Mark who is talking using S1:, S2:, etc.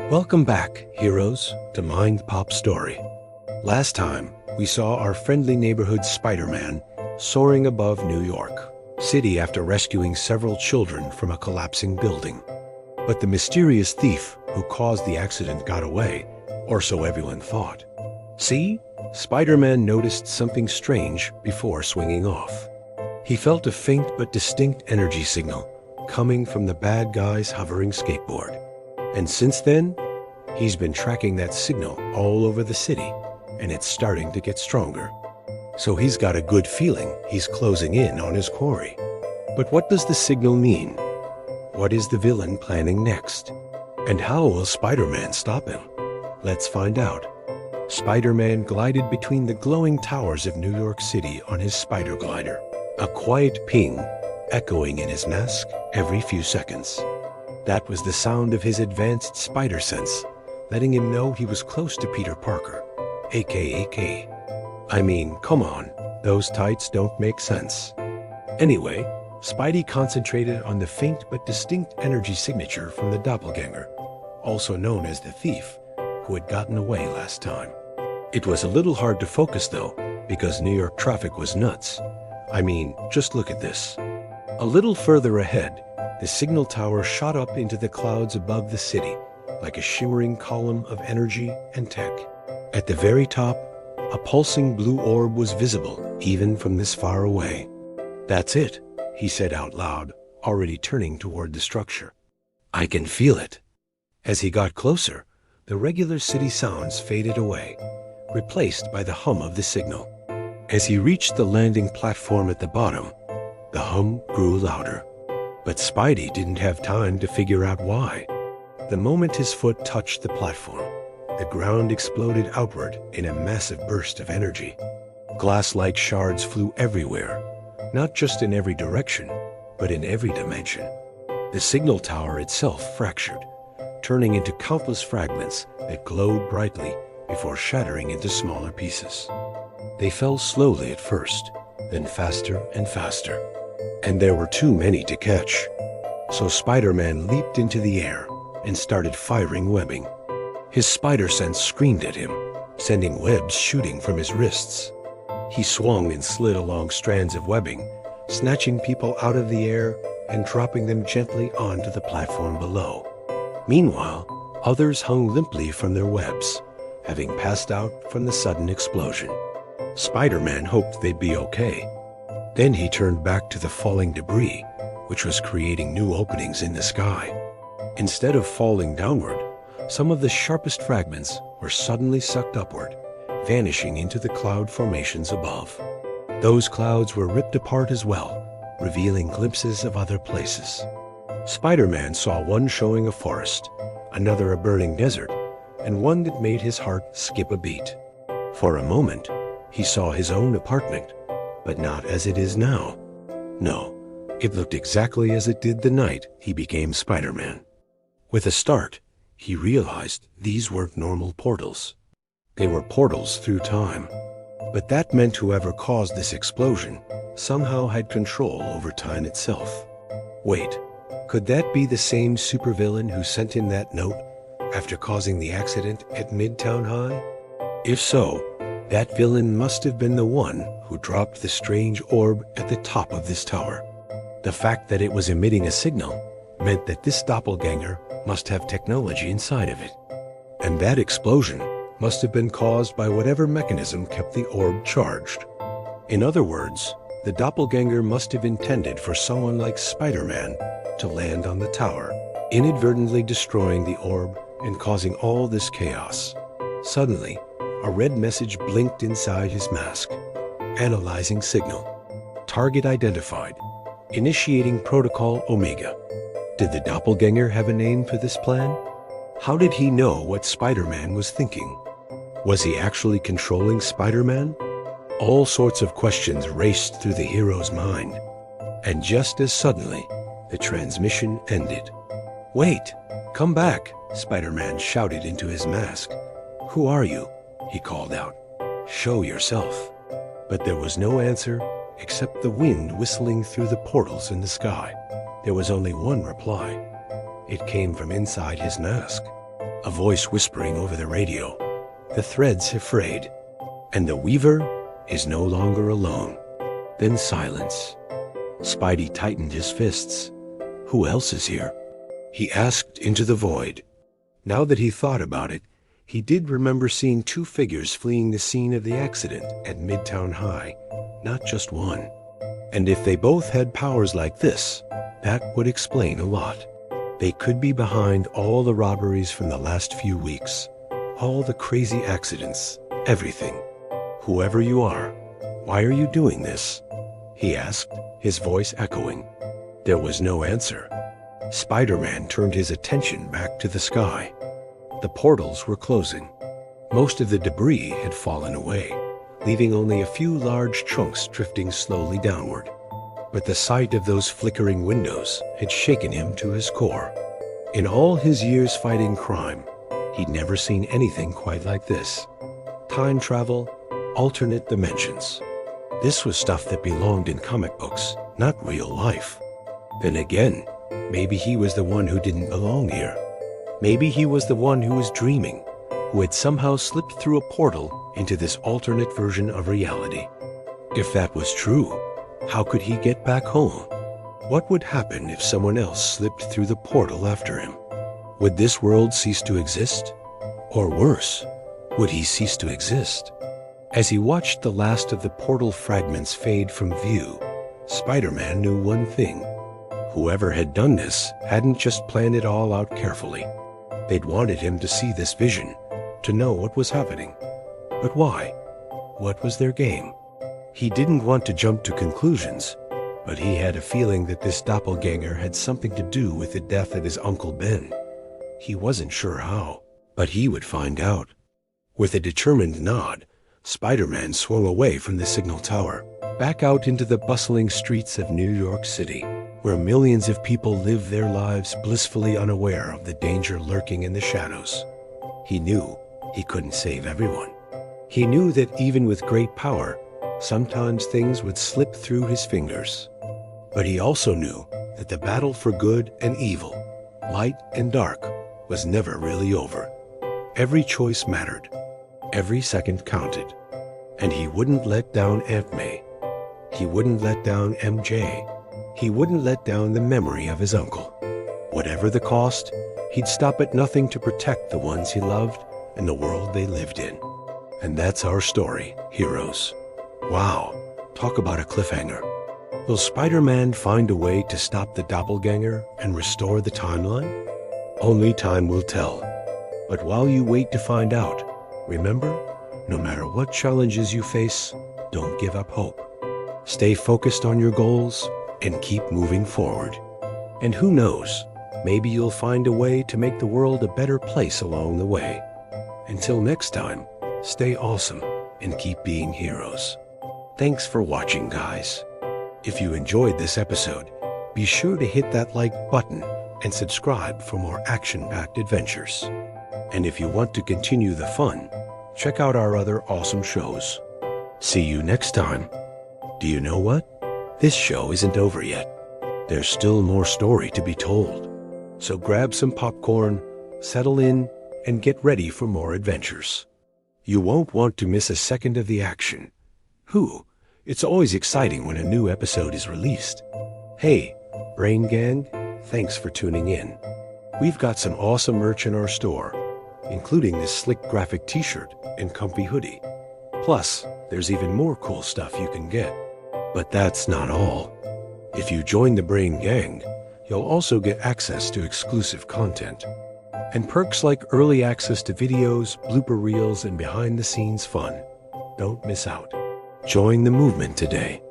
S1: Welcome back, heroes, to Mind Pop Story. Last time, we saw our friendly neighborhood Spider-Man soaring above New York City after rescuing several children from a collapsing building. But the mysterious thief who caused the accident got away, or so everyone thought. See, Spider-Man noticed something strange before swinging off. He felt a faint but distinct energy signal coming from the bad guy's hovering skateboard. And since then, he's been tracking that signal all over the city, and it's starting to get stronger. So he's got a good feeling he's closing in on his quarry. But what does the signal mean? What is the villain planning next? And how will Spider-Man stop him? Let's find out. Spider-Man glided between the glowing towers of New York City on his spider glider, a quiet ping echoing in his mask every few seconds. That was the sound of his advanced spider sense, letting him know he was close to Peter Parker, aka. I mean, come on, those tights don't make sense. Anyway, Spidey concentrated on the faint but distinct energy signature from the doppelganger, also known as the thief, who had gotten away last time. It was a little hard to focus though, because New York traffic was nuts. I mean, just look at this. A little further ahead, the signal tower shot up into the clouds above the city, like a shimmering column of energy and tech. At the very top, a pulsing blue orb was visible, even from this far away. "That's it," he said out loud, already turning toward the structure. "I can feel it." As he got closer, the regular city sounds faded away, replaced by the hum of the signal. As he reached the landing platform at the bottom, the hum grew louder. But Spidey didn't have time to figure out why. The moment his foot touched the platform, the ground exploded outward in a massive burst of energy. Glass-like shards flew everywhere, not just in every direction, but in every dimension. The signal tower itself fractured, turning into countless fragments that glowed brightly before shattering into smaller pieces. They fell slowly at first, then faster and faster. And there were too many to catch. So Spider-Man leaped into the air and started firing webbing. His spider sense screamed at him, sending webs shooting from his wrists. He swung and slid along strands of webbing, snatching people out of the air and dropping them gently onto the platform below. Meanwhile, others hung limply from their webs, having passed out from the sudden explosion. Spider-Man hoped they'd be okay. Then he turned back to the falling debris, which was creating new openings in the sky. Instead of falling downward, some of the sharpest fragments were suddenly sucked upward, vanishing into the cloud formations above. Those clouds were ripped apart as well, revealing glimpses of other places. Spider-Man saw one showing a forest, another a burning desert, and one that made his heart skip a beat. For a moment, he saw his own apartment, but not as it is now. No, it looked exactly as it did the night he became Spider-Man. With a start, he realized these weren't normal portals. They were portals through time. But that meant whoever caused this explosion somehow had control over time itself. Wait, could that be the same supervillain who sent him that note after causing the accident at Midtown High? If so, that villain must have been the one who dropped the strange orb at the top of this tower. The fact that it was emitting a signal meant that this doppelganger must have technology inside of it. And that explosion must have been caused by whatever mechanism kept the orb charged. In other words, the doppelganger must have intended for someone like Spider-Man to land on the tower, inadvertently destroying the orb and causing all this chaos. Suddenly, a red message blinked inside his mask. Analyzing signal. Target identified. Initiating Protocol Omega. Did the doppelganger have a name for this plan? How did he know what Spider-Man was thinking? Was he actually controlling Spider-Man? All sorts of questions raced through the hero's mind. And just as suddenly, the transmission ended. "Wait, come back," Spider-Man shouted into his mask. "Who are you?" he called out. "Show yourself." But there was no answer except the wind whistling through the portals in the sky. There was only one reply. It came from inside his mask. A voice whispering over the radio. The threads have frayed, and the weaver is no longer alone. Then silence. Spidey tightened his fists. Who else is here? He asked into the void. Now that he thought about it, he did remember seeing two figures fleeing the scene of the accident at Midtown High, not just one. And if they both had powers like this, that would explain a lot. They could be behind all the robberies from the last few weeks, all the crazy accidents, everything. Whoever you are, why are you doing this? He asked, his voice echoing. There was no answer. Spider-Man turned his attention back to the sky. The portals were closing. Most of the debris had fallen away, leaving only a few large chunks drifting slowly downward. But the sight of those flickering windows had shaken him to his core. In all his years fighting crime, he'd never seen anything quite like this. Time travel, alternate dimensions. This was stuff that belonged in comic books, not real life. Then again, maybe he was the one who didn't belong here. Maybe he was the one who was dreaming, who had somehow slipped through a portal into this alternate version of reality. If that was true, how could he get back home? What would happen if someone else slipped through the portal after him? Would this world cease to exist? Or worse, would he cease to exist? As he watched the last of the portal fragments fade from view, Spider-Man knew one thing. Whoever had done this hadn't just planned it all out carefully. They'd wanted him to see this vision, to know what was happening. But why? What was their game? He didn't want to jump to conclusions, but he had a feeling that this doppelganger had something to do with the death of his Uncle Ben. He wasn't sure how, but he would find out. With a determined nod, Spider-Man swung away from the signal tower, back out into the bustling streets of New York City, where millions of people live their lives blissfully unaware of the danger lurking in the shadows. He knew he couldn't save everyone. He knew that even with great power, sometimes things would slip through his fingers. But he also knew that the battle for good and evil, light and dark, was never really over. Every choice mattered. Every second counted. And he wouldn't let down Aunt May. He wouldn't let down MJ. He wouldn't let down the memory of his uncle. Whatever the cost, he'd stop at nothing to protect the ones he loved and the world they lived in. And that's our story, heroes. Wow, talk about a cliffhanger. Will Spider-Man find a way to stop the doppelganger and restore the timeline? Only time will tell. But while you wait to find out, remember, no matter what challenges you face, don't give up hope. Stay focused on your goals and keep moving forward. And who knows, maybe you'll find a way to make the world a better place along the way. Until next time, stay awesome and keep being heroes. Thanks for watching, guys. If you enjoyed this episode, be sure to hit that like button and subscribe for more action-packed adventures. And if you want to continue the fun, check out our other awesome shows. See you next time. Do you know what? This show isn't over yet. There's still more story to be told. So grab some popcorn, settle in, and get ready for more adventures. You won't want to miss a second of the action. It's always exciting when a new episode is released. Hey, Brain Gang, thanks for tuning in. We've got some awesome merch in our store, including this slick graphic t-shirt and comfy hoodie. Plus, there's even more cool stuff you can get. But that's not all. If you join the Brain Gang, you'll also get access to exclusive content and perks like early access to videos, blooper reels, and behind-the-scenes fun. Don't miss out. Join the movement today.